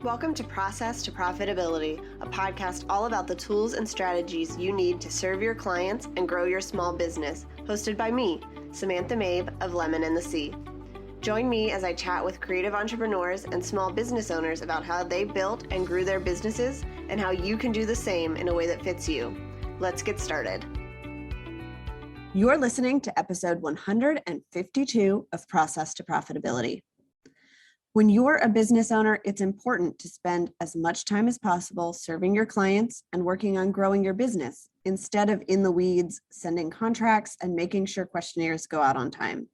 Welcome to Process to Profitability, a podcast all about the tools and strategies you need to serve your clients and grow your small business, hosted by me, Samantha Mabe of Lemon and the Sea. Join me as I chat with creative entrepreneurs and small business owners about how they built and grew their businesses and how you can do the same in a way that fits you. Let's get started. You're listening to episode 152 of Process to Profitability. When you're a business owner, it's important to spend as much time as possible serving your clients and working on growing your business instead of in the weeds, sending contracts and making sure questionnaires go out on time.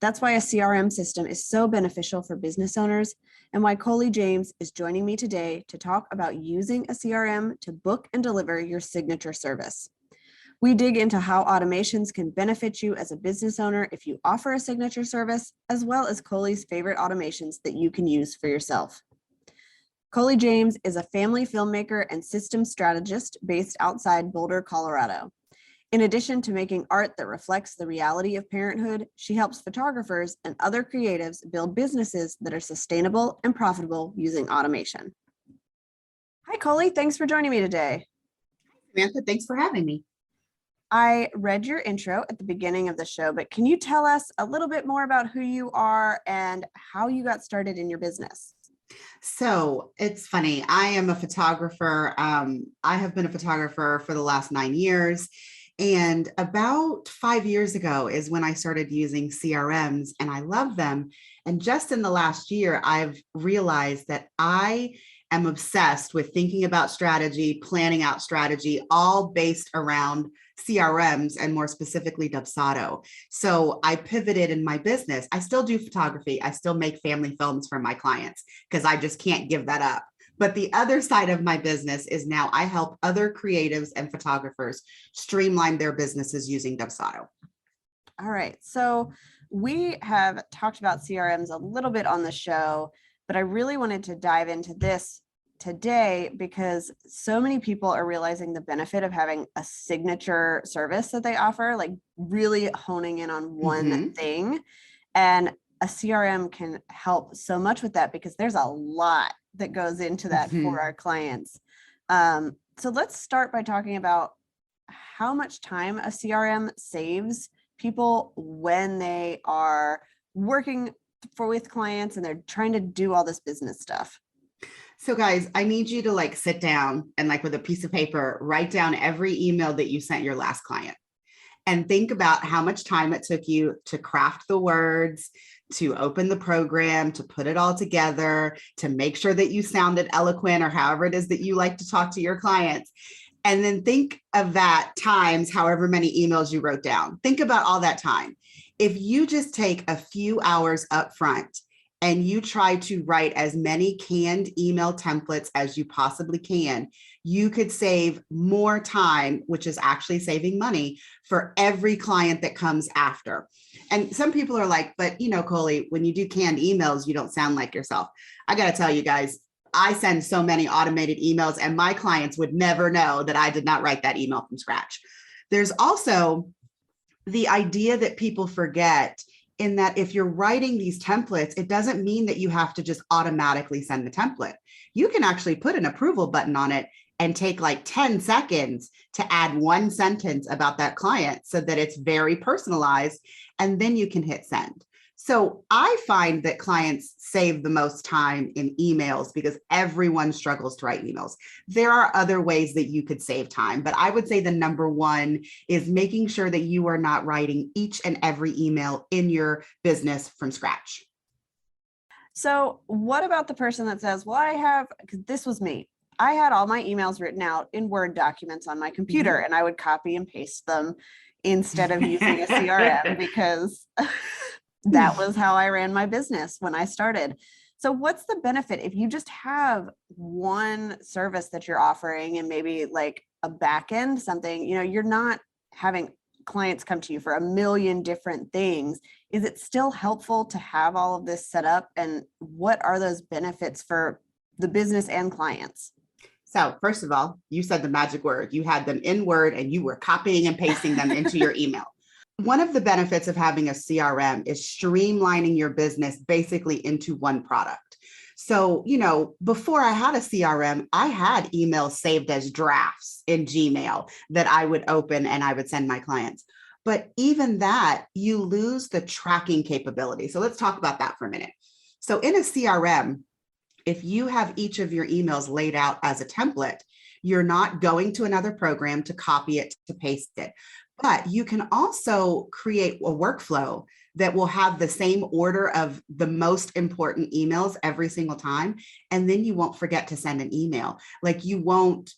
That's why a CRM system is so beneficial for business owners and why Colie James is joining me today to talk about using a CRM to book and deliver your signature service. We dig into how automations can benefit you as a business owner if you offer a signature service, as well as Colie's favorite automations that you can use for yourself. Colie James is a family filmmaker and systems strategist based outside Boulder, Colorado. In addition to making art that reflects the reality of parenthood, she helps photographers and other creatives build businesses that are sustainable and profitable using automation. Hi, Colie. Thanks for joining me today. Samantha, thanks for having me. I read your intro at the beginning of the show, but can you tell us a little bit more about who you are and how you got started in your business? So it's funny. I am a photographer. I have been a photographer for the last 9 years. And about 5 years ago is when I started using CRMs, and I love them. And just in the last year, I've realized that I am obsessed with thinking about strategy, planning out strategy, all based around CRMs and more specifically Dubsado. So I pivoted in my business. I still do photography. I still make family films for my clients because I just can't give that up. But the other side of my business is now I help other creatives and photographers streamline their businesses using Dubsado. All right. So we have talked about CRMs a little bit on the show, but I really wanted to dive into this today because so many people are realizing the benefit of having a signature service that they offer, like really honing in on one thing. And a CRM can help so much with that because there's a lot that goes into that for our clients. So let's start by talking about how much time a CRM saves people when they are working with clients and they're trying to do all this business stuff. So guys, I need you to sit down and with a piece of paper, write down every email that you sent your last client and think about how much time it took you to craft the words, to open the program, to put it all together, to make sure that you sounded eloquent or however it is that you like to talk to your clients. And then think of that times however many emails you wrote down. Think about all that time. If you just take a few hours up front and you try to write as many canned email templates as you possibly can, you could save more time, which is actually saving money for every client that comes after. And some people are like, but Colie, when you do canned emails, you don't sound like yourself. I got to tell you guys, I send so many automated emails and my clients would never know that I did not write that email from scratch. There's also the idea that people forget in that if you're writing these templates, it doesn't mean that you have to just automatically send the template. You can actually put an approval button on it and take 10 seconds to add one sentence about that client so that it's very personalized, and then you can hit send. So I find that clients save the most time in emails because everyone struggles to write emails. There are other ways that you could save time, but I would say the number one is making sure that you are not writing each and every email in your business from scratch. So what about the person that says, well, because this was me. I had all my emails written out in Word documents on my computer and I would copy and paste them instead of using a CRM because that was how I ran my business when I started. So what's the benefit if you just have one service that you're offering and maybe a back end, something, you're not having clients come to you for a million different things. Is it still helpful to have all of this set up? And what are those benefits for the business and clients? So first of all, you said the magic word. You had them in Word and you were copying and pasting them into your email. One of the benefits of having a CRM is streamlining your business basically into one product. So, before I had a CRM, I had emails saved as drafts in Gmail that I would open and I would send my clients. But even that, you lose the tracking capability. So let's talk about that for a minute. So in a CRM, if you have each of your emails laid out as a template, you're not going to another program to copy it, to paste it. But you can also create a workflow that will have the same order of the most important emails every single time. And then you won't forget to send an email. Like you won't,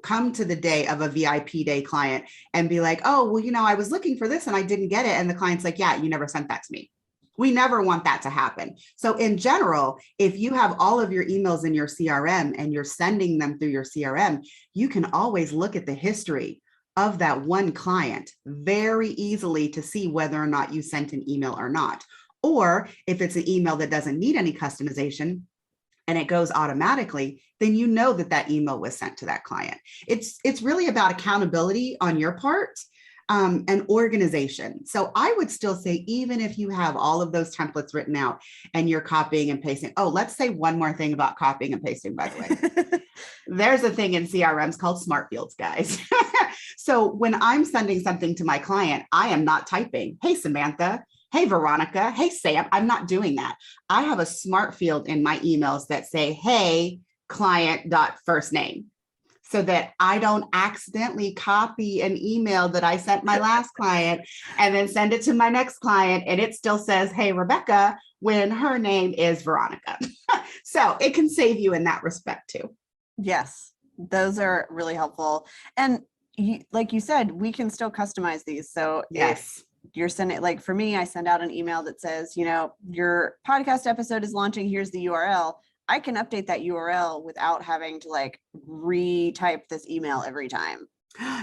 come to the day of a VIP day client and be like, oh, well, I was looking for this and I didn't get it. And the client's like, yeah, you never sent that to me. We never want that to happen. So in general, if you have all of your emails in your CRM and you're sending them through your CRM, you can always look at the history of that one client very easily to see whether or not you sent an email or not. Or if it's an email that doesn't need any customization and it goes automatically, then you know that email was sent to that client. It's really about accountability on your part. And organization. So I would still say, even if you have all of those templates written out and you're copying and pasting. Oh, let's say one more thing about copying and pasting, by the way. There's a thing in CRMs called smart fields, guys. So when I'm sending something to my client, I am not typing, hey, Samantha, hey, Veronica, hey, Sam. I'm not doing that. I have a smart field in my emails that say, hey, client.first name. So that I don't accidentally copy an email that I sent my last client and then send it to my next client. And it still says, hey, Rebecca, when her name is Veronica. So it can save you in that respect too. Yes, those are really helpful. And like you said, we can still customize these. So yes, if you're sending, like for me, I send out an email that says, your podcast episode is launching. Here's the URL. I can update that URL without having to retype this email every time.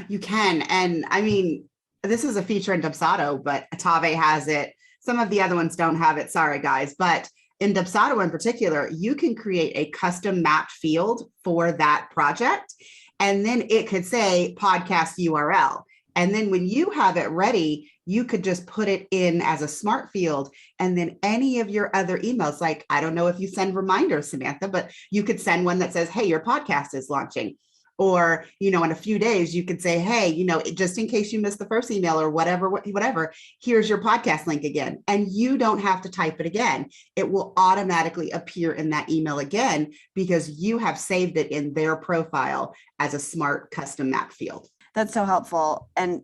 You can. And I mean, this is a feature in Dubsado, but Atave has it. Some of the other ones don't have it. Sorry, guys. But in Dubsado in particular, you can create a custom mapped field for that project. And then it could say podcast URL. And then when you have it ready, you could just put it in as a smart field. And then any of your other emails, like, I don't know if you send reminders, Samantha, but you could send one that says, hey, your podcast is launching. Or, in a few days, you could say, hey, just in case you missed the first email or whatever, here's your podcast link again. And you don't have to type it again. It will automatically appear in that email again because you have saved it in their profile as a smart custom map field. That's so helpful. And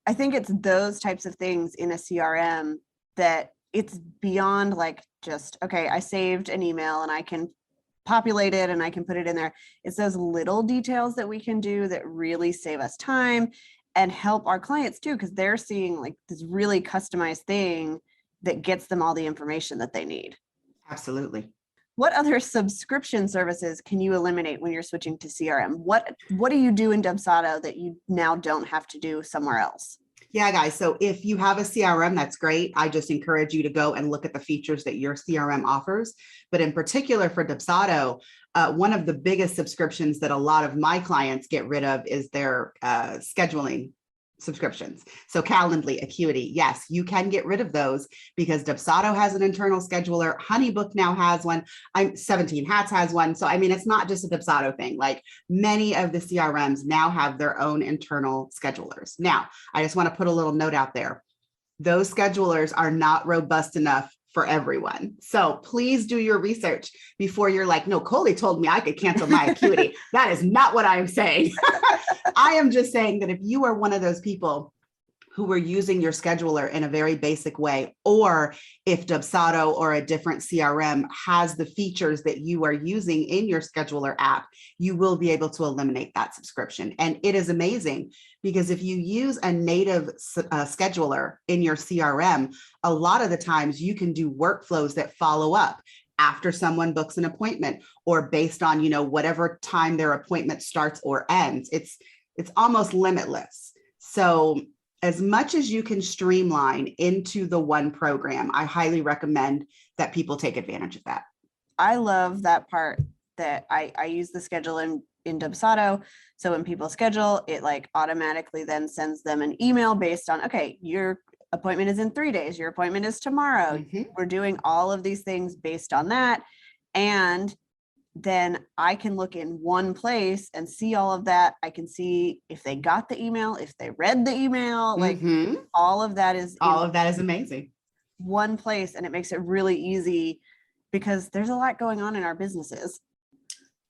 I think it's those types of things in a CRM that it's beyond just, okay, I saved an email and I can populate it and I can put it in there. It's those little details that we can do that really save us time and help our clients too, because they're seeing this really customized thing that gets them all the information that they need. Absolutely. What other subscription services can you eliminate when you're switching to CRM? What do you do in Dubsado that you now don't have to do somewhere else? Yeah, guys. So if you have a CRM, that's great. I just encourage you to go and look at the features that your CRM offers. But in particular for Dubsado, one of the biggest subscriptions that a lot of my clients get rid of is their scheduling subscriptions. So Calendly, Acuity, yes, you can get rid of those because Dubsado has an internal scheduler. Honeybook now has one. 17 Hats has one. So, I mean, it's not just a Dubsado thing. Many of the CRMs now have their own internal schedulers. Now, I just want to put a little note out there. Those schedulers are not robust enough for everyone. So please do your research before you're like, no, Colie told me I could cancel my Acuity. That is not what I'm saying. I am just saying that if you are one of those people who are using your scheduler in a very basic way, or if Dubsado or a different CRM has the features that you are using in your scheduler app, you will be able to eliminate that subscription. And it is amazing because if you use a native scheduler in your CRM, a lot of the times you can do workflows that follow up after someone books an appointment or based on, whatever time their appointment starts or ends. It's almost limitless. So as much as you can streamline into the one program, I highly recommend that people take advantage of that. I love that part that I use the schedule in Dubsado. So when people schedule, it automatically then sends them an email based on, okay, your appointment is in 3 days. Your appointment is tomorrow. Mm-hmm. We're doing all of these things based on that. And then I can look in one place and see all of that. I can see if they got the email, if they read the email, like all of that is amazing. One place, and it makes it really easy because there's a lot going on in our businesses.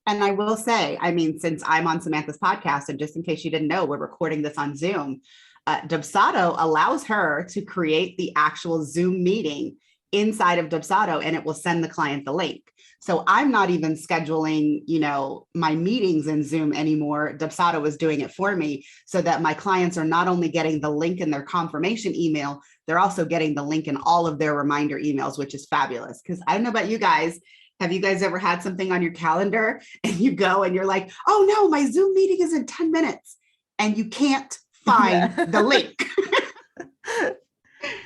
And I will say, I mean, since I'm on Samantha's podcast, and just in case you didn't know, we're recording this on Zoom, Dubsado allows her to create the actual Zoom meeting inside of Dubsado, and it will send the client the link. So I'm not even scheduling, my meetings in Zoom anymore. Dubsado is doing it for me so that my clients are not only getting the link in their confirmation email, they're also getting the link in all of their reminder emails, which is fabulous. Because I don't know about you guys. Have you guys ever had something on your calendar and you go and you're like, oh no, my Zoom meeting is in 10 minutes and you can't find the link?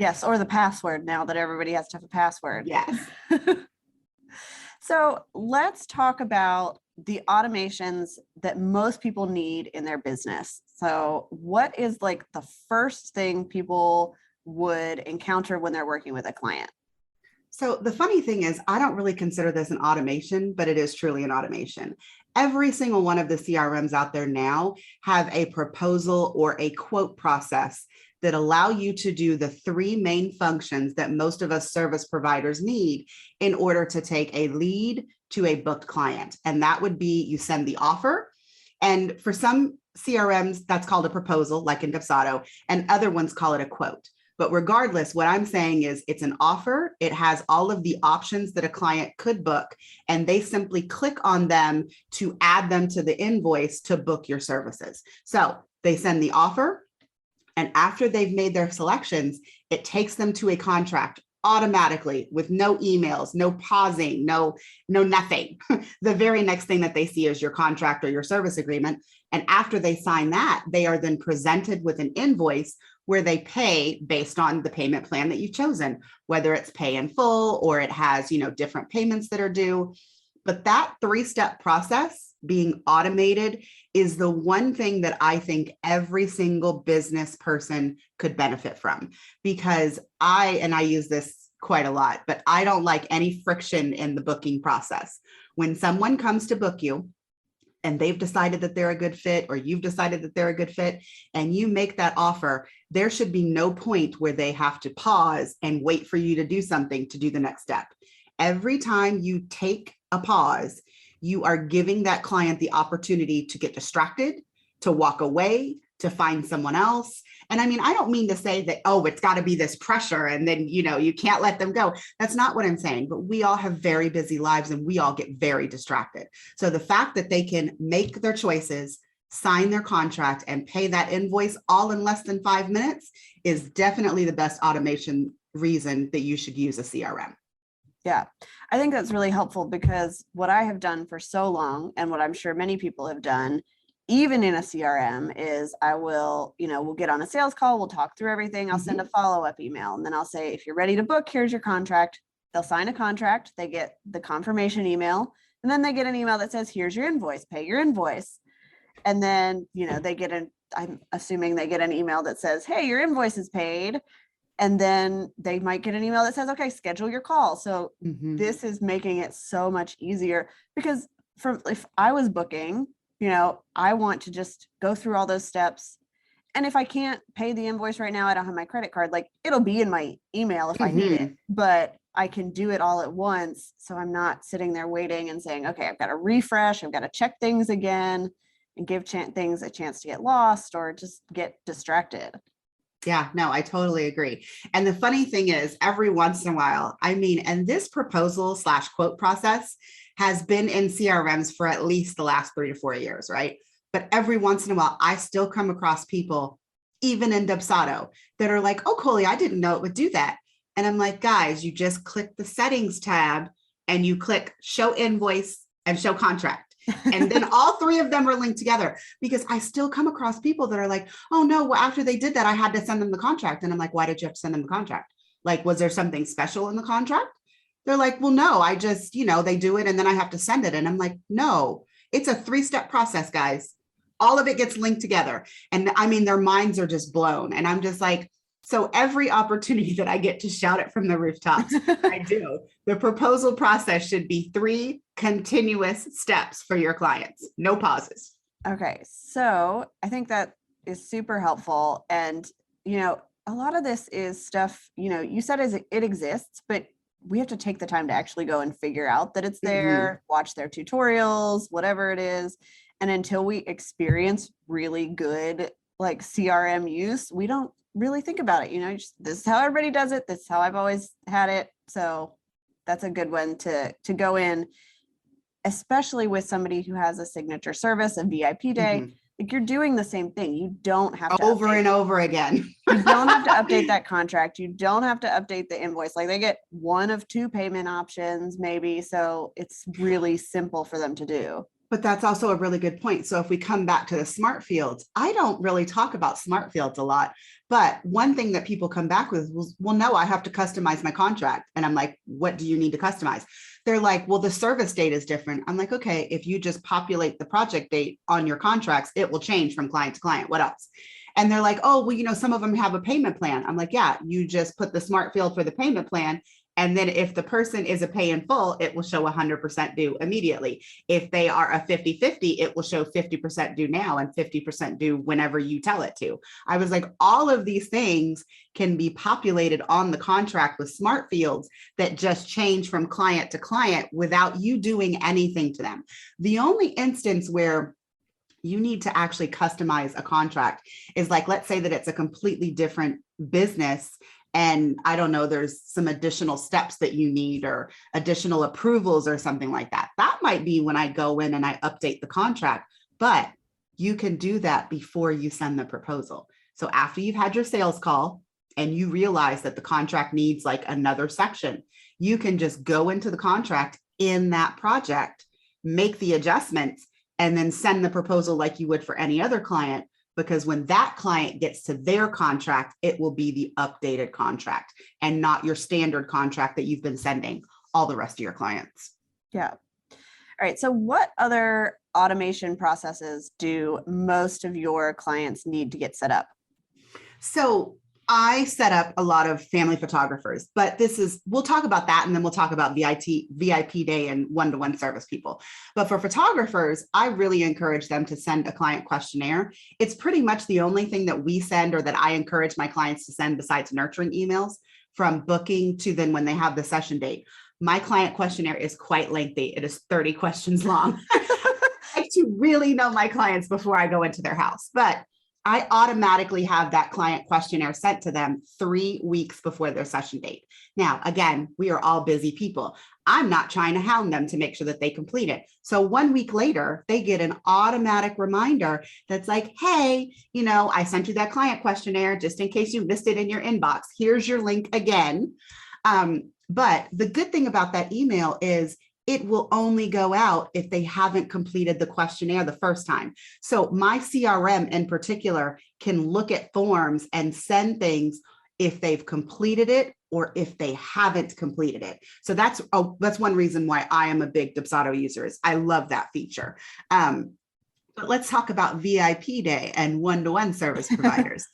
Yes, or the password now that everybody has to have a password. Yes. So let's talk about the automations that most people need in their business. So what is like the first thing people would encounter when they're working with a client? So the funny thing is, I don't really consider this an automation, but it is truly an automation. Every single one of the CRMs out there now have a proposal or a quote process that allow you to do the three main functions that most of us service providers need in order to take a lead to a booked client. And that would be you send the offer. And for some CRMs, that's called a proposal, like in Dubsado, and other ones call it a quote. But regardless, what I'm saying is it's an offer. It has all of the options that a client could book, and they simply click on them to add them to the invoice to book your services. So they send the offer, and after they've made their selections, it takes them to a contract automatically with no emails, no pausing, no nothing. The very next thing that they see is your contract or your service agreement. And after they sign that, they are then presented with an invoice where they pay based on the payment plan that you've chosen, whether it's pay in full or it has, different payments that are due. But that three-step process being automated is the one thing that I think every single business person could benefit from, because I use this quite a lot, but I don't like any friction in the booking process. When someone comes to book you and they've decided that they're a good fit, or you've decided that they're a good fit, and you make that offer, there should be no point where they have to pause and wait for you to do something to do the next step. Every time you take a pause, you are giving that client the opportunity to get distracted, to walk away, to find someone else. And I mean, I don't mean to say that, oh, it's got to be this pressure and then, you can't let them go. That's not what I'm saying, but we all have very busy lives and we all get very distracted. So the fact that they can make their choices, sign their contract, and pay that invoice all in less than 5 minutes is definitely the best automation reason that you should use a CRM. Yeah, I think that's really helpful, because what I have done for so long, and what I'm sure many people have done, even in a CRM, is I will, we'll get on a sales call, we'll talk through everything. I'll send a follow-up email, and then I'll say, if you're ready to book, here's your contract. They'll sign a contract, they get the confirmation email, and then they get an email that says, here's your invoice, pay your invoice. And then, I'm assuming they get an email that says, hey, your invoice is paid. And then they might get an email that says, okay, schedule your call. So this is making it so much easier, because if I was booking, I want to just go through all those steps. And if I can't pay the invoice right now, I don't have my credit card, like it'll be in my email if I need it, but I can do it all at once. So I'm not sitting there waiting and saying, okay, I've got to refresh, I've got to check things again and give things a chance to get lost or just get distracted. Yeah, no, I totally agree. And the funny thing is, every once in a while, and this proposal / quote process has been in CRMs for at least the last 3 to 4 years, right? But every once in a while, I still come across people, even in Dubsado, that are like, oh, Colie, I didn't know it would do that. And I'm like, guys, you just click the settings tab and you click show invoice and show contract. And then all three of them are linked together, because I still come across people that are like, oh no, well, after they did that, I had to send them the contract. And I'm like, why did you have to send them the contract? Like, was there something special in the contract? They're like, well, no, I just, they do it and then I have to send it. And I'm like, no, it's a 3-step process, guys. All of it gets linked together. And I mean, their minds are just blown. And I'm just like, So every opportunity that I get to shout it from the rooftops, I do. The proposal process should be 3 continuous steps for your clients, no pauses. Okay, so I think that is super helpful. And, a lot of this is stuff, you said it exists, but we have to take the time to actually go and figure out that it's there, watch their tutorials, whatever it is. And until we experience really good like CRM use, we don't really think about it. This is how everybody does it. This is how I've always had it. So that's a good one to go in, especially with somebody who has a signature service, a VIP day. Like you're doing the same thing. You don't have to over and over again. You don't have to update that contract. You don't have to update the invoice. Like they get 1 of 2 payment options maybe. So it's really simple for them to do. But that's also a really good point. So if we come back to the smart fields, I don't really talk about smart fields a lot, but one thing that people come back with was, well, no, I have to customize my contract. And I'm like, what do you need to customize? They're like, well, the service date is different. I'm like, okay, if you just populate the project date on your contracts, it will change from client to client. What else? And they're like, oh, well, some of them have a payment plan. I'm like, yeah, you just put the smart field for the payment plan. And then if the person is a pay in full, it will show 100% due immediately. If they are a 50-50, it will show 50% due now and 50% due whenever you tell it to. I was like, all of these things can be populated on the contract with smart fields that just change from client to client without you doing anything to them. The only instance where you need to actually customize a contract is like, let's say that it's a completely different business. And I don't know, there's some additional steps that you need or additional approvals or something like that. That might be when I go in and I update the contract, but you can do that before you send the proposal. So after you've had your sales call and you realize that the contract needs like another section, you can just go into the contract in that project, make the adjustments, and then send the proposal like you would for any other client. Because when that client gets to their contract, it will be the updated contract and not your standard contract that you've been sending all the rest of your clients. Yeah. All right. So what other automation processes do most of your clients need to get set up? So I set up a lot of family photographers, but we'll talk about that. And then we'll talk about VIP day and one-to-one service people. But for photographers, I really encourage them to send a client questionnaire. It's pretty much the only thing that we send or that I encourage my clients to send besides nurturing emails from booking to then when they have the session date. My client questionnaire is quite lengthy. It is 30 questions long. I like to really know my clients before I go into their house, but I automatically have that client questionnaire sent to them 3 weeks before their session date. Now, again, we are all busy people. I'm not trying to hound them to make sure that they complete it. So 1 week later, they get an automatic reminder that's like, hey, I sent you that client questionnaire just in case you missed it in your inbox. Here's your link again. But the good thing about that email is it will only go out if they haven't completed the questionnaire the first time. So my CRM in particular can look at forms and send things if they've completed it or if they haven't completed it. So that's one reason why I am a big Dubsado user is I love that feature. But let's talk about VIP day and one-to-one service providers.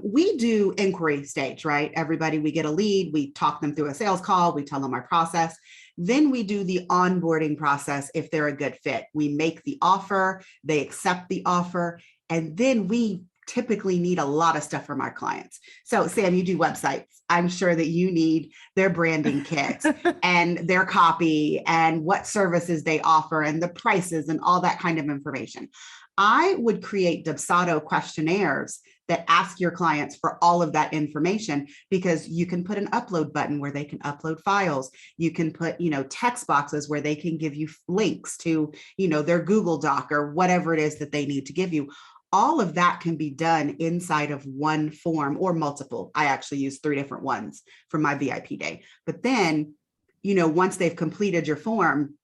We do inquiry stage, right? Everybody, we get a lead, we talk them through a sales call, we tell them our process. Then we do the onboarding process if they're a good fit. We make the offer, they accept the offer, and then we typically need a lot of stuff from our clients. So Sam, you do websites. I'm sure that you need their branding kit and their copy and what services they offer and the prices and all that kind of information. I would create Dubsado questionnaires that ask your clients for all of that information because you can put an upload button where they can upload files. You can put, text boxes where they can give you links to, their Google Doc or whatever it is that they need to give you. All of that can be done inside of one form or multiple. I actually use 3 different ones for my VIP day. But then, once they've completed your form,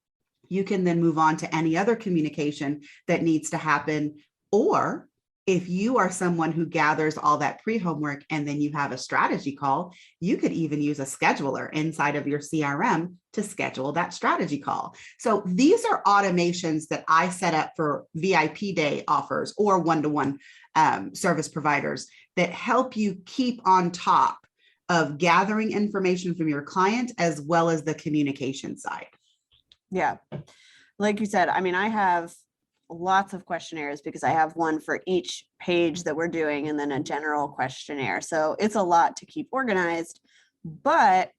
you can then move on to any other communication that needs to happen. Or If you are someone who gathers all that pre-homework and then you have a strategy call, you could even use a scheduler inside of your CRM to schedule that strategy call. So these are automations that I set up for VIP day offers or one-to-one service providers that help you keep on top of gathering information from your client as well as the communication side. Yeah. Like you said, I mean, I have lots of questionnaires because I have one for each page that we're doing and then a general questionnaire. So it's a lot to keep organized, but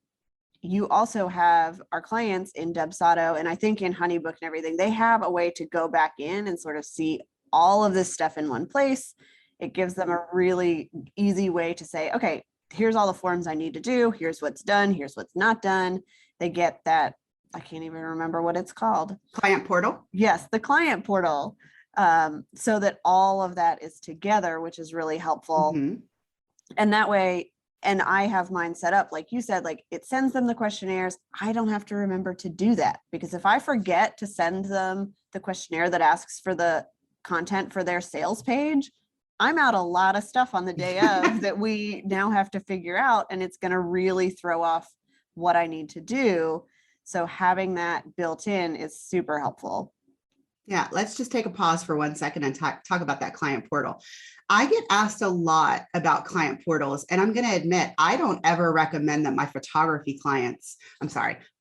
you also have our clients in Dubsado, and I think in Honeybook and everything, they have a way to go back in and sort of see all of this stuff in one place. It gives them a really easy way to say, okay, here's all the forms I need to do. Here's what's done. Here's what's not done. They get that. I can't even remember what it's called. Client portal? Yes, the client portal. So that all of that is together, which is really helpful. Mm-hmm. And that way, and I have mine set up, like you said, like it sends them the questionnaires. I don't have to remember to do that, because if I forget to send them the questionnaire that asks for the content for their sales page, I'm out a lot of stuff on the day of that we now have to figure out, and it's going to really throw off what I need to do. So having that built in is super helpful. Yeah, let's just take a pause for 1 second and talk about that client portal. I get asked a lot about client portals, and I'm going to admit, I don't ever recommend that my photography clients,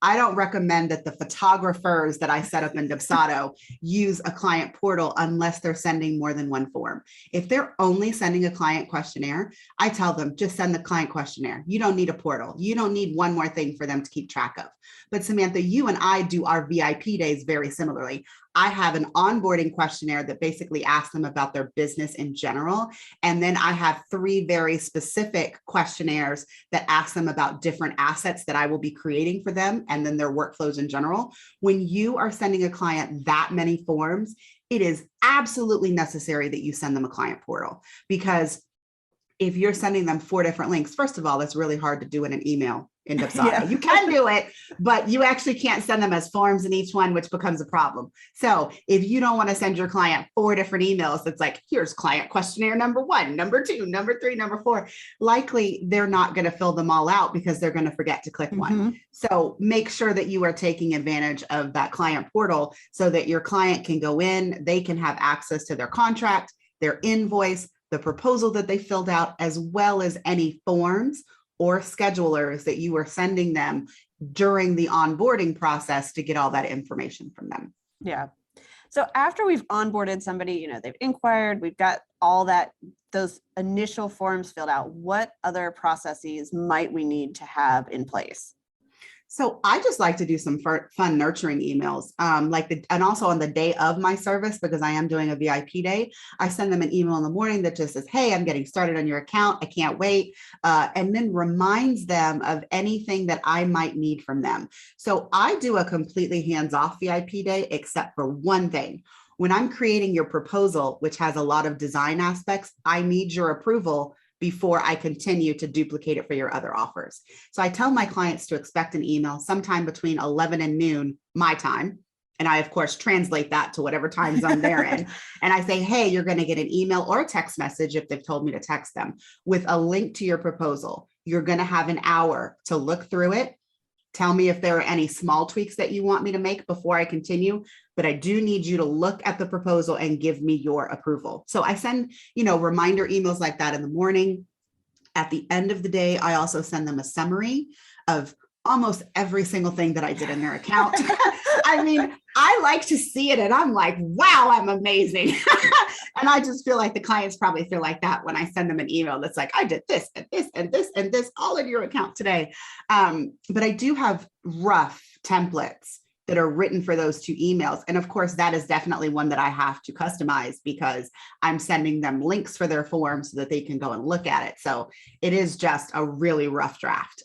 I don't recommend that the photographers that I set up in Dubsado use a client portal unless they're sending more than one form. If they're only sending a client questionnaire, I tell them, just send the client questionnaire. You don't need a portal. You don't need one more thing for them to keep track of. But Samantha, you and I do our VIP days very similarly. I have an onboarding questionnaire that basically asks them about their business in general. And then I have 3 very specific questionnaires that ask them about different assets that I will be creating for them, and then their workflows in general. When you are sending a client that many forms, it is absolutely necessary that you send them a client portal, because if you're sending them 4 different links, first of all, it's really hard to do in an email in Dubsado. Yeah. You can do it, but you actually can't send them as forms in each one, which becomes a problem. So if you don't want to send your client 4 different emails, that's like, here's client questionnaire number 1, number 2, number 3, number 4, likely they're not going to fill them all out because they're going to forget to click one. So make sure that you are taking advantage of that client portal so that your client can go in, they can have access to their contract, their invoice, the proposal that they filled out, as well as any forms or schedulers that you are sending them during the onboarding process to get all that information from them. Yeah. So after we've onboarded somebody, they've inquired, we've got all that, those initial forms filled out, what other processes might we need to have in place? So I just like to do some fun nurturing emails, and also on the day of my service, because I am doing a VIP day, I send them an email in the morning that just says, hey, I'm getting started on your account. I can't wait. And then reminds them of anything that I might need from them. So I do a completely hands-off VIP day, except for one thing. When I'm creating your proposal, which has a lot of design aspects, I need your approval before I continue to duplicate it for your other offers. So I tell my clients to expect an email sometime between 11 and noon, my time. And I, of course, translate that to whatever time zone they're in. And I say, hey, you're going to get an email or a text message if they've told me to text them with a link to your proposal. You're going to have an hour to look through it. Tell me if there are any small tweaks that you want me to make before I continue, but I do need you to look at the proposal and give me your approval. So I send, reminder emails like that in the morning. At the end of the day, I also send them a summary of almost every single thing that I did in their account. I mean, I like to see it and I'm like, wow, I'm amazing. And I just feel like the clients probably feel like that when I send them an email that's like, I did this and this and this and this all in your account today. But I do have rough templates that are written for those 2 emails. And of course, that is definitely one that I have to customize because I'm sending them links for their form so that they can go and look at it. So it is just a really rough draft.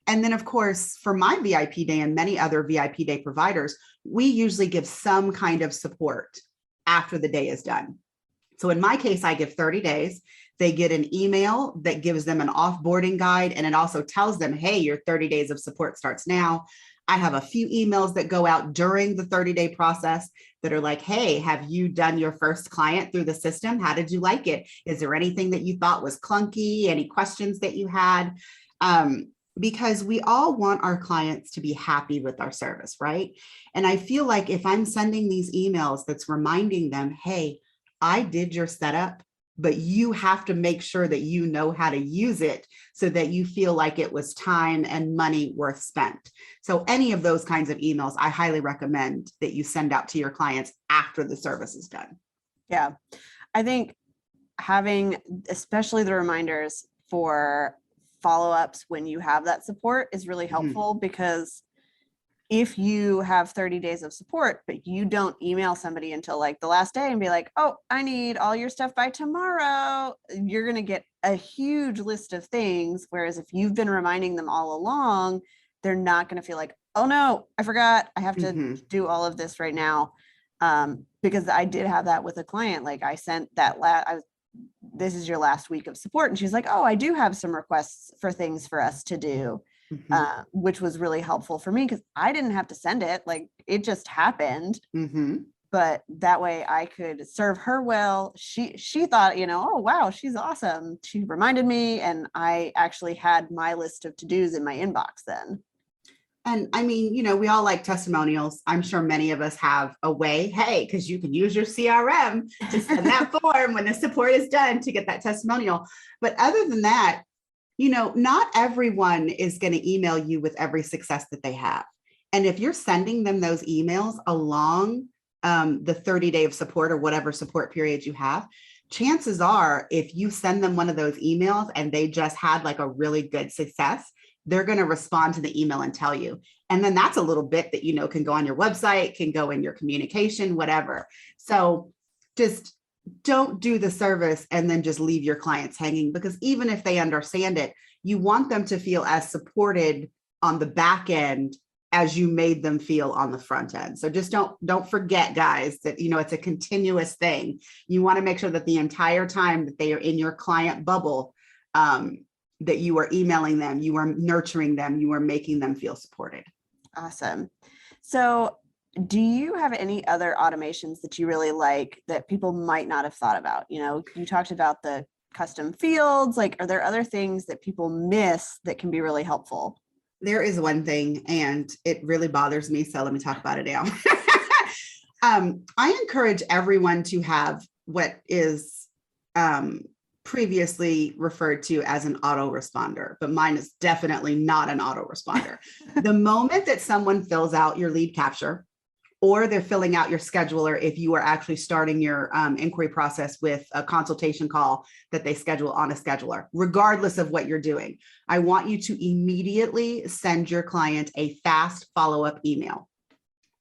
And then, of course, for my VIP day and many other VIP day providers, we usually give some kind of support after the day is done. So in my case, I give 30 days. They get an email that gives them an offboarding guide, and it also tells them, hey, your 30 days of support starts now. I have a few emails that go out during the 30-day process that are like, hey, have you done your first client through the system? How did you like it? Is there anything that you thought was clunky? Any questions that you had? Because we all want our clients to be happy with our service, right? And I feel like if I'm sending these emails that's reminding them, hey, I did your setup, but you have to make sure that you know how to use it so that you feel like it was time and money worth spent. So any of those kinds of emails, I highly recommend that you send out to your clients after the service is done. Yeah. I think having, especially the reminders for follow-ups when you have that support is really helpful, because if you have 30 days of support, but you don't email somebody until like the last day and be like, oh, I need all your stuff by tomorrow, you're going to get a huge list of things. Whereas if you've been reminding them all along, they're not going to feel like, oh no, I forgot, I have to do all of this right now. Because I did have that with a client. Like I sent that this is your last week of support. And she's like, oh, I do have some requests for things for us to do. Which was really helpful for me because I didn't have to send it. Like it just happened. But that way I could serve her well. She thought, oh, wow, she's awesome. She reminded me, and I actually had my list of to-dos in my inbox then. And I mean, we all like testimonials. I'm sure many of us have a way, hey, because you can use your CRM to send that form when the support is done to get that testimonial. But other than that, not everyone is going to email you with every success that they have. And if you're sending them those emails along the 30-day of support or whatever support period you have, chances are if you send them one of those emails and they just had like a really good success, they're going to respond to the email and tell you. And then that's a little bit that, can go on your website, can go in your communication, whatever. So just don't do the service and then just leave your clients hanging, because even if they understand it, you want them to feel as supported on the back end as you made them feel on the front end. So just don't forget, guys, that, it's a continuous thing. You want to make sure that the entire time that they are in your client bubble, that you are emailing them, you are nurturing them, you are making them feel supported. Awesome. So do you have any other automations that you really like that people might not have thought about? You talked about the custom fields. Like, are there other things that people miss that can be really helpful? There is one thing, and it really bothers me. So let me talk about it now. I encourage everyone to have what is previously referred to as an autoresponder, but mine is definitely not an autoresponder. The moment that someone fills out your lead capture, or they're filling out your scheduler, if you are actually starting your inquiry process with a consultation call that they schedule on a scheduler, regardless of what you're doing, I want you to immediately send your client a fast follow-up email.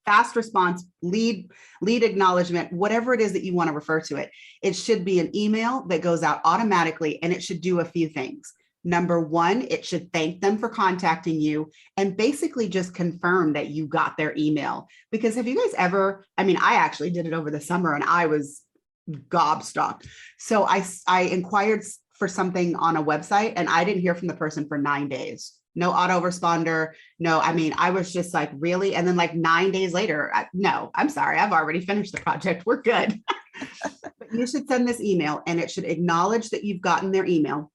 Fast response, lead acknowledgement, whatever it is that you want to refer to it. It should be an email that goes out automatically, and it should do a few things. Number one, it should thank them for contacting you and basically just confirm that you got their email. Because have you guys ever, I actually did it over the summer and I was gobstopped. So I inquired for something on a website and I didn't hear from the person for 9 days. No autoresponder. No, I was just like, really? And then like 9 days later, no, I'm sorry, I've already finished the project. We're good. But you should send this email and it should acknowledge that you've gotten their email.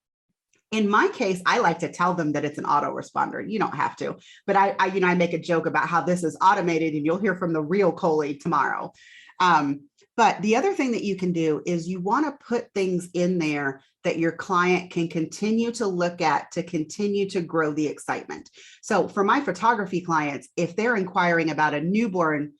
In my case, I like to tell them that it's an autoresponder. You don't have to, but I make a joke about how this is automated and you'll hear from the real Colie tomorrow. But the other thing that you can do is you want to put things in there that your client can continue to look at to continue to grow the excitement. So for my photography clients, if they're inquiring about a newborn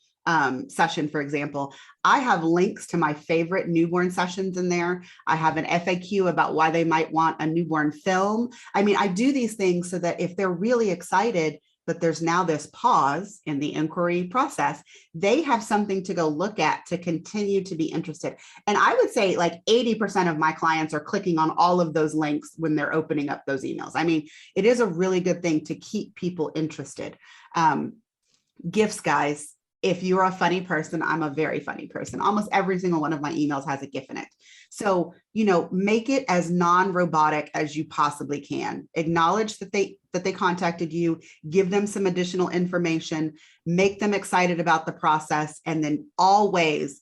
session, for example, I have links to my favorite newborn sessions in there. I have an FAQ about why they might want a newborn film. I do these things so that if they're really excited, but there's now this pause in the inquiry process, they have something to go look at to continue to be interested. And I would say like 80% of my clients are clicking on all of those links when they're opening up those emails. It is a really good thing to keep people interested. Gifts, guys. If you're a funny person, I'm a very funny person. Almost every single one of my emails has a GIF in it. So, make it as non-robotic as you possibly can. Acknowledge that that they contacted you, give them some additional information, make them excited about the process, and then always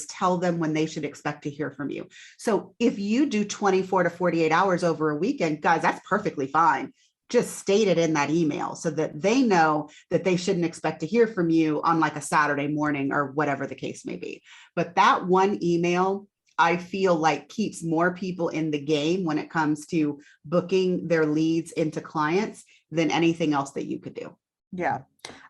tell them when they should expect to hear from you. So if you do 24 to 48 hours over a weekend, guys, that's perfectly fine. Just state it in that email so that they know that they shouldn't expect to hear from you on like a Saturday morning or whatever the case may be. But that one email, I feel like, keeps more people in the game when it comes to booking their leads into clients than anything else that you could do. Yeah,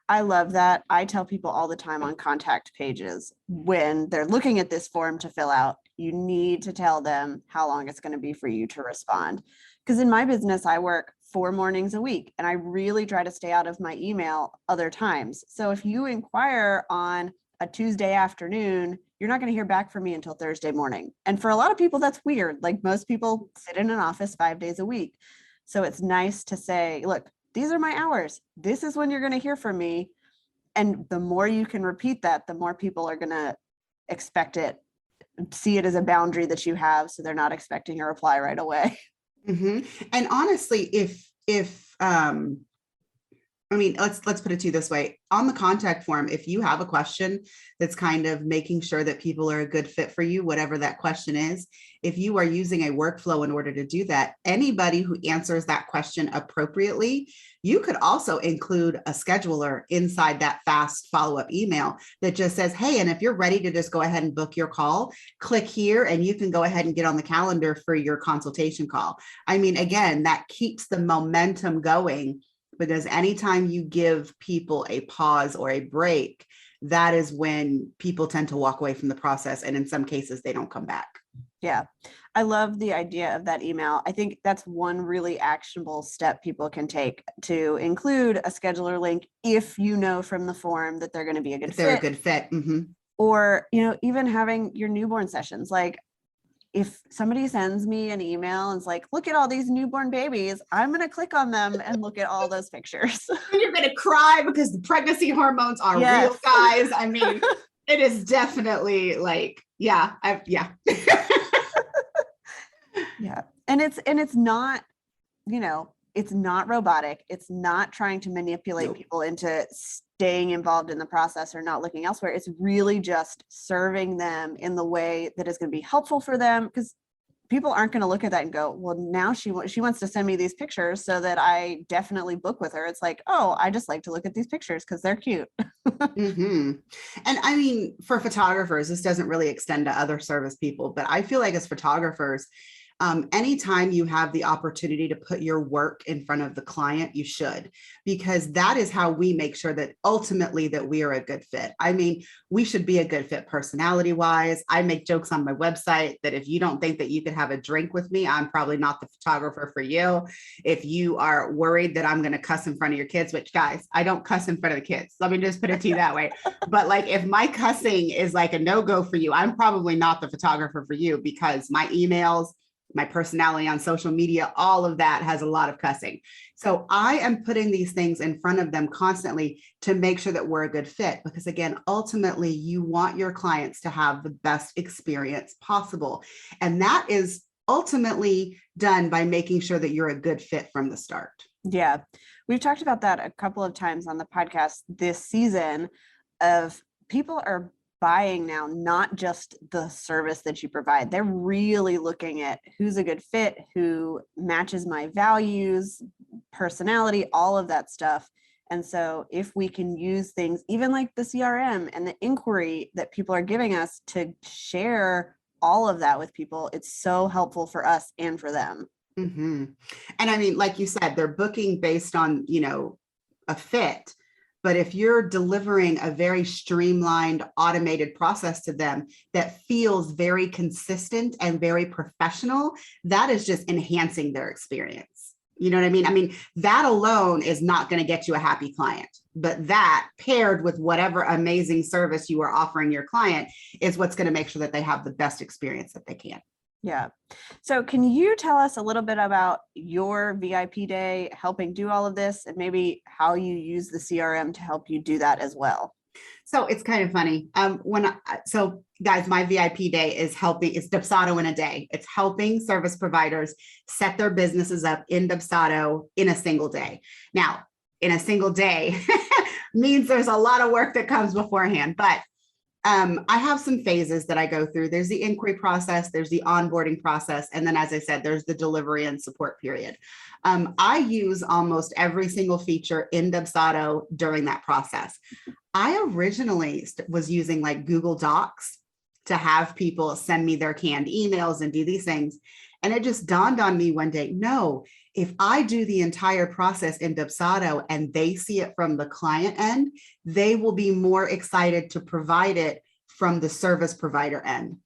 I love that. I tell people all the time on contact pages, when they're looking at this form to fill out, you need to tell them how long it's going to be for you to respond. Because in my business, I work 4 mornings a week, and I really try to stay out of my email other times. So if you inquire on a Tuesday afternoon, you're not going to hear back from me until Thursday morning. And for a lot of people, that's weird. Like, most people sit in an office 5 days a week. So it's nice to say, look, these are my hours. This is when you're going to hear from me. And the more you can repeat that, the more people are going to expect it, see it as a boundary that you have, so they're not expecting a reply right away. Mm-hmm. And honestly, let's put it to you this way. On the contact form, if you have a question that's kind of making sure that people are a good fit for you, whatever that question is, if you are using a workflow in order to do that, anybody who answers that question appropriately, you could also include a scheduler inside that fast follow-up email that just says, hey, and if you're ready to just go ahead and book your call, click here and you can go ahead and get on the calendar for your consultation call. I mean, again, that keeps the momentum going, because anytime you give people a pause or a break, that is when people tend to walk away from the process. And in some cases, they don't come back. Yeah, I love the idea of that email. I think that's one really actionable step people can take, to include a scheduler link if you know from the form that they're going to be a good fit. They're a good fit. Mm-hmm. Or, even having your newborn sessions. Like, if somebody sends me an email and is like, look at all these newborn babies, I'm going to click on them and look at all those pictures. And you're going to cry because the pregnancy hormones are Yes. real, guys. I mean, it is definitely like, yeah. Yeah. And it's not, it's not robotic. It's not trying to manipulate Nope. people into staying involved in the process or not looking elsewhere. It's really just serving them in the way that is going to be helpful for them, because people aren't going to look at that and go, well, now she wants to send me these pictures so that I definitely book with her. It's like, oh, I just like to look at these pictures because they're cute. Mm-hmm. And I mean, for photographers, this doesn't really extend to other service people, but I feel like as photographers, anytime you have the opportunity to put your work in front of the client, you should, because that is how we make sure that ultimately that we are a good fit. I mean, we should be a good fit personality wise. I make jokes on my website that if you don't think that you could have a drink with me, I'm probably not the photographer for you. If you are worried that I'm going to cuss in front of your kids, which, guys, I don't cuss in front of the kids. Let me just put it to you that way. But like, if my cussing is like a no-go for you, I'm probably not the photographer for you, because my emails, my personality on social media, all of that has a lot of cussing. So I am putting these things in front of them constantly to make sure that we're a good fit, because again, ultimately you want your clients to have the best experience possible. And that is ultimately done by making sure that you're a good fit from the start. Yeah. We've talked about that a couple of times on the podcast this season, of people are buying now, not just the service that you provide. They're really looking at who's a good fit, who matches my values, personality, all of that stuff. And so if we can use things, even like the CRM and the inquiry that people are giving us, to share all of that with people, it's so helpful for us and for them. Mm-hmm. And I mean, like you said, they're booking based on, a fit. But if you're delivering a very streamlined, automated process to them that feels very consistent and very professional, that is just enhancing their experience. You know what I mean? I mean, that alone is not going to get you a happy client, but that paired with whatever amazing service you are offering your client is what's going to make sure that they have the best experience that they can. Yeah. So can you tell us a little bit about your VIP day, helping do all of this, and maybe how you use the CRM to help you do that as well? So it's kind of funny. So guys, my VIP day is it's Dubsado in a day. It's helping service providers set their businesses up in Dubsado in a single day. Now, in a single day means there's a lot of work that comes beforehand, but I have some phases that I go through. There's the inquiry process, there's the onboarding process, and then, as I said, there's the delivery and support period. I use almost every single feature in Dubsado during that process. I originally was using like Google Docs to have people send me their canned emails and do these things. And it just dawned on me one day, no, if I do the entire process in Dubsado and they see it from the client end, they will be more excited to provide it from the service provider end.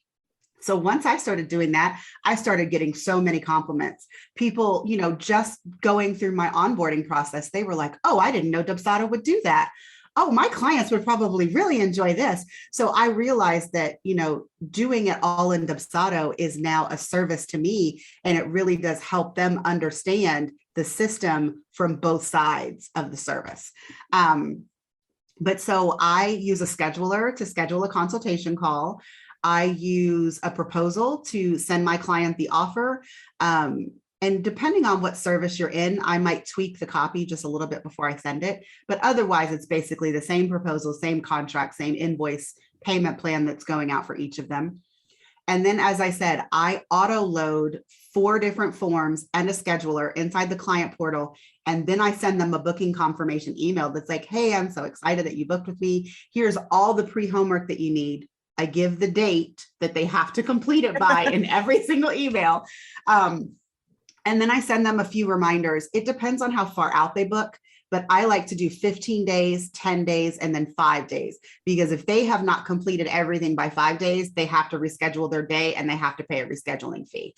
So once I started doing that, I started getting so many compliments. People, just going through my onboarding process, they were like, oh, I didn't know Dubsado would do that. Oh, my clients would probably really enjoy this. So I realized that, doing it all in Dubsado is now a service to me, and it really does help them understand the system from both sides of the service. But so I use a scheduler to schedule a consultation call. I use a proposal to send my client the offer. And depending on what service you're in, I might tweak the copy just a little bit before I send it. But otherwise, it's basically the same proposal, same contract, same invoice payment plan that's going out for each of them. And then, as I said, I auto load 4 different forms and a scheduler inside the client portal. And then I send them a booking confirmation email that's like, hey, I'm so excited that you booked with me. Here's all the pre-homework that you need. I give the date that they have to complete it by in every single email. And then I send them a few reminders. It depends on how far out they book, but I like to do 15 days, 10 days, and then 5 days, because if they have not completed everything by 5 days, they have to reschedule their day and they have to pay a rescheduling fee.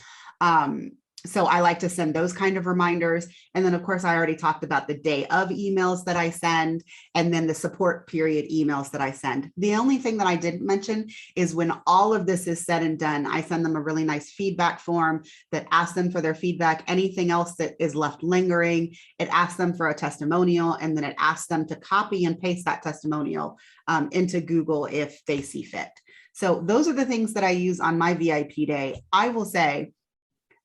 So I like to send those kind of reminders. And then, of course, I already talked about the day of emails that I send, and then the support period emails that I send. The only thing that I didn't mention is when all of this is said and done, I send them a really nice feedback form that asks them for their feedback. Anything else that is left lingering, it asks them for a testimonial, and then it asks them to copy and paste that testimonial into Google if they see fit. So those are the things that I use on my VIP day. I will say,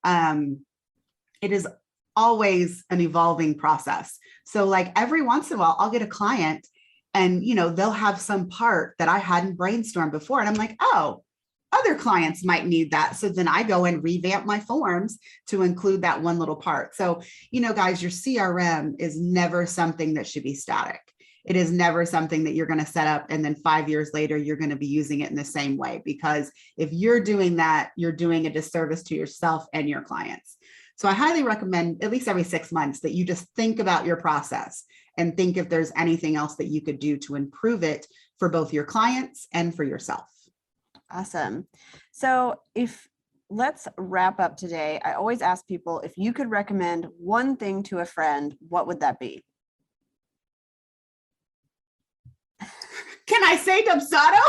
it is always an evolving process. So like every once in a while, I'll get a client and, they'll have some part that I hadn't brainstormed before. And I'm like, oh, other clients might need that. So then I go and revamp my forms to include that one little part. So, guys, your CRM is never something that should be static. It is never something that you're going to set up and then 5 years later, you're going to be using it in the same way, because if you're doing that, you're doing a disservice to yourself and your clients. So I highly recommend at least every 6 months that you just think about your process and think if there's anything else that you could do to improve it for both your clients and for yourself. Awesome. So let's wrap up today. I always ask people, if you could recommend one thing to a friend, what would that be? Can I say Dubsado?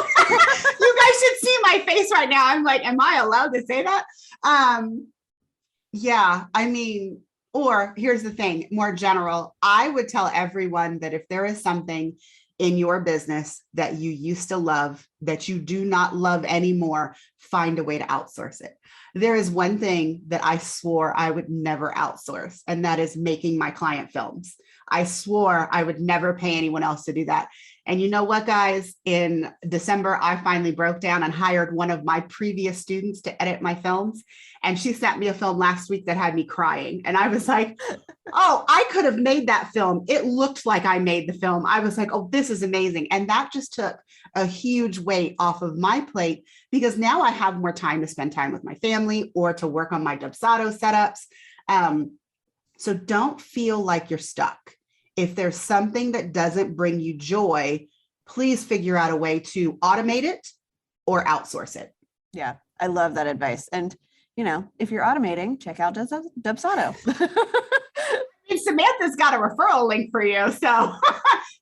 You guys should see my face right now. I'm like, am I allowed to say that? Yeah, or here's the thing, more general. I would tell everyone that if there is something in your business that you used to love, that you do not love anymore, find a way to outsource it. There is one thing that I swore I would never outsource, and that is making my client films. I swore I would never pay anyone else to do that. And you know what, guys? In December, I finally broke down and hired one of my previous students to edit my films. And she sent me a film last week that had me crying. And I was like, oh, I could have made that film. It looked like I made the film. I was like, oh, this is amazing. And that just took a huge weight off of my plate, because now I have more time to spend time with my family or to work on my Dubsado setups. So don't feel like you're stuck. If there's something that doesn't bring you joy, please figure out a way to automate it or outsource it. Yeah, I love that advice. And, if you're automating, check out Dubsado. Samantha's got a referral link for you. So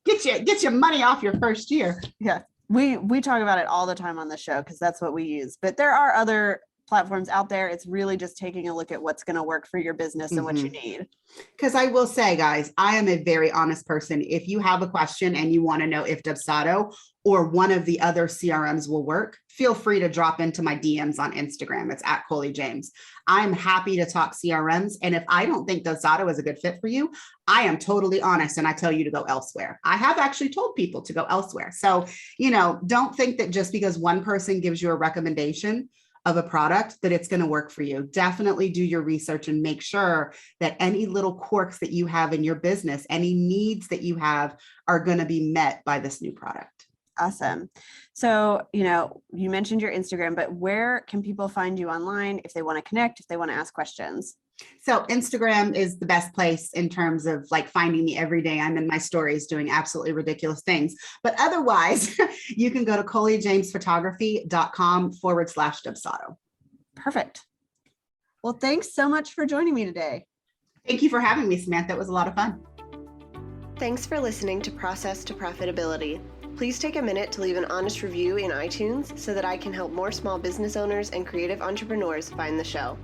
get your money off your first year. Yeah, we talk about it all the time on the show because that's what we use. But there are other platforms out there. It's really just taking a look at what's going to work for your business and what you need. Because I will say, guys, I am a very honest person. If you have a question and you want to know if Dubsado or one of the other CRMs will work, feel free to drop into my DMs on Instagram. It's at Colie James. I'm happy to talk CRMs. And if I don't think Dubsado is a good fit for you, I am totally honest and I tell you to go elsewhere. I have actually told people to go elsewhere. So, don't think that just because one person gives you a recommendation of a product that it's going to work for you. Definitely do your research and make sure that any little quirks that you have in your business, any needs that you have are going to be met by this new product. Awesome. So, you mentioned your Instagram, but where can people find you online if they want to connect, if they want to ask questions? So Instagram is the best place in terms of like finding me every day. I'm in my stories doing absolutely ridiculous things. But otherwise, you can go to ColieJamesPhotography.com/Dubsado. Perfect. Well, thanks so much for joining me today. Thank you for having me, Samantha. It was a lot of fun. Thanks for listening to Process to Profitability. Please take a minute to leave an honest review in iTunes so that I can help more small business owners and creative entrepreneurs find the show.